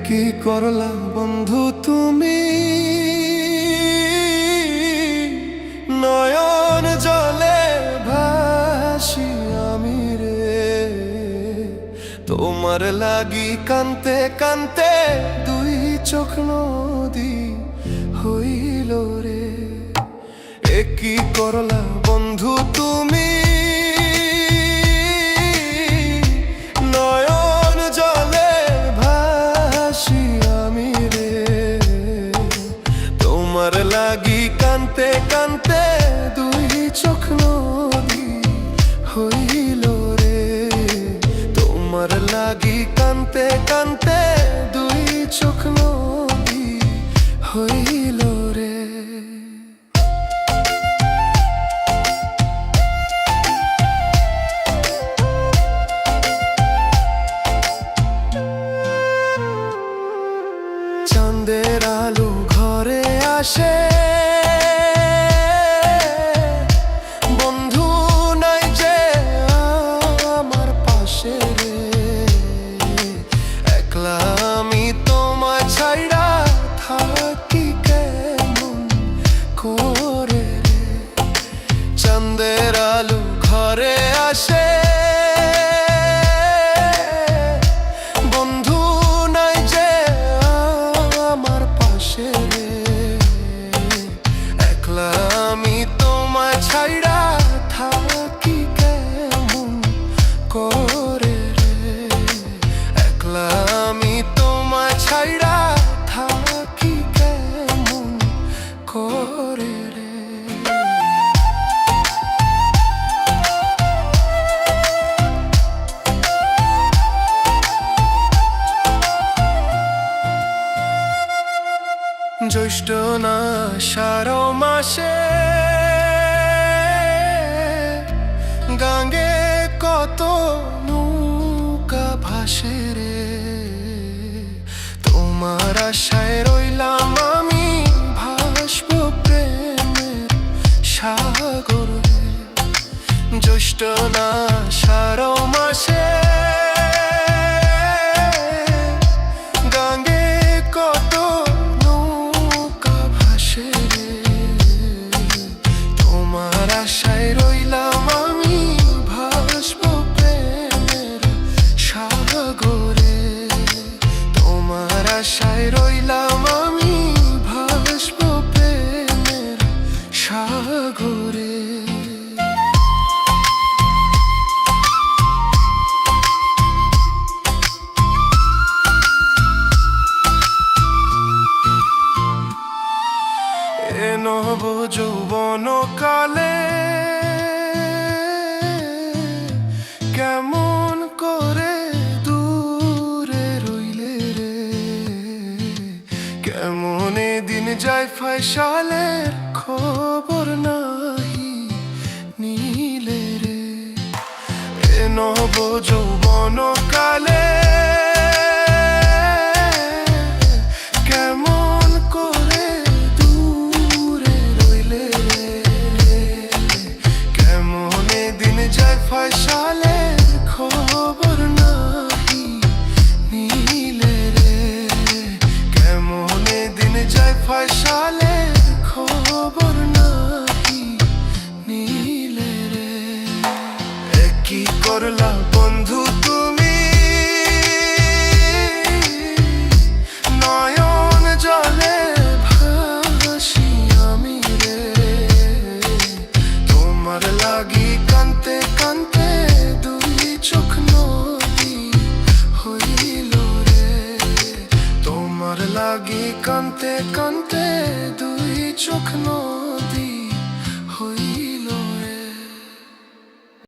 কি করলা বন্ধু তুমি, নয়ন জলে ভাসি আমি রে। তোমার লাগি কান্তে কান্তে দুই চোখ নদী হইল রে। কি করলা বন্ধু তুমি, নয়ন জলে ভাসি আমি রে। তোমার লাগি কান্তে কান্তে দুই চোখ নদী হইল রে। তোমার লাগি কান্তে কান্তে দুই চোখ নদী হইল রে। চাঁদের আলো ঘরে আসে, বন্ধু নাই যে আমার পাশে রে। একলা আমি তোমায় ছাইড়া থাকি কেমন করে রে। চাঁদের আলো ঘরে আসে, আমি তোমায় ছাইড়া থাকি কেমন করে রে। একলা আমি তোমায় ছাইড়া থাকি কেমন করে রে। জ্যৈষ্ঠ না আষাঢ় মাসে গাঙ্গে কত নৌকা ভাসে রে। তোমার আশায় রইলাম আমি ভাসব প্রেমের সাগরে। জ্যৈষ্ঠ না আষাঢ় মাসে গাঙ্গে কত আশায় রইলাম আমি ভাসব প্রেমের সাগরে। তোমার আশায় রইলাম আমি ভাসব প্রেমের সাগরে। এ নব যৌবন কালে কেমন করে দূরে রইলে রে। কেমন দিন যায় ফয়সালের খবর নাহি নিলে রে। এ নব যৌবন কালে কেমন করে দূরে রইলে রে। কেমন দিন যায় ফয়সালের খবর নাহি নিলে রে। কেমন দিন যায় ফয়সালের খবর নাহি নিলে রে। কি করলা বন্ধু তুমি, নয়ন জলে ভাসি আমি রে। তোমার লাগি কান্তে কান্তে দুই চোখ নদী হইল রে। তোমার লাগি কান্তে কান্তে দুই চোখ নদী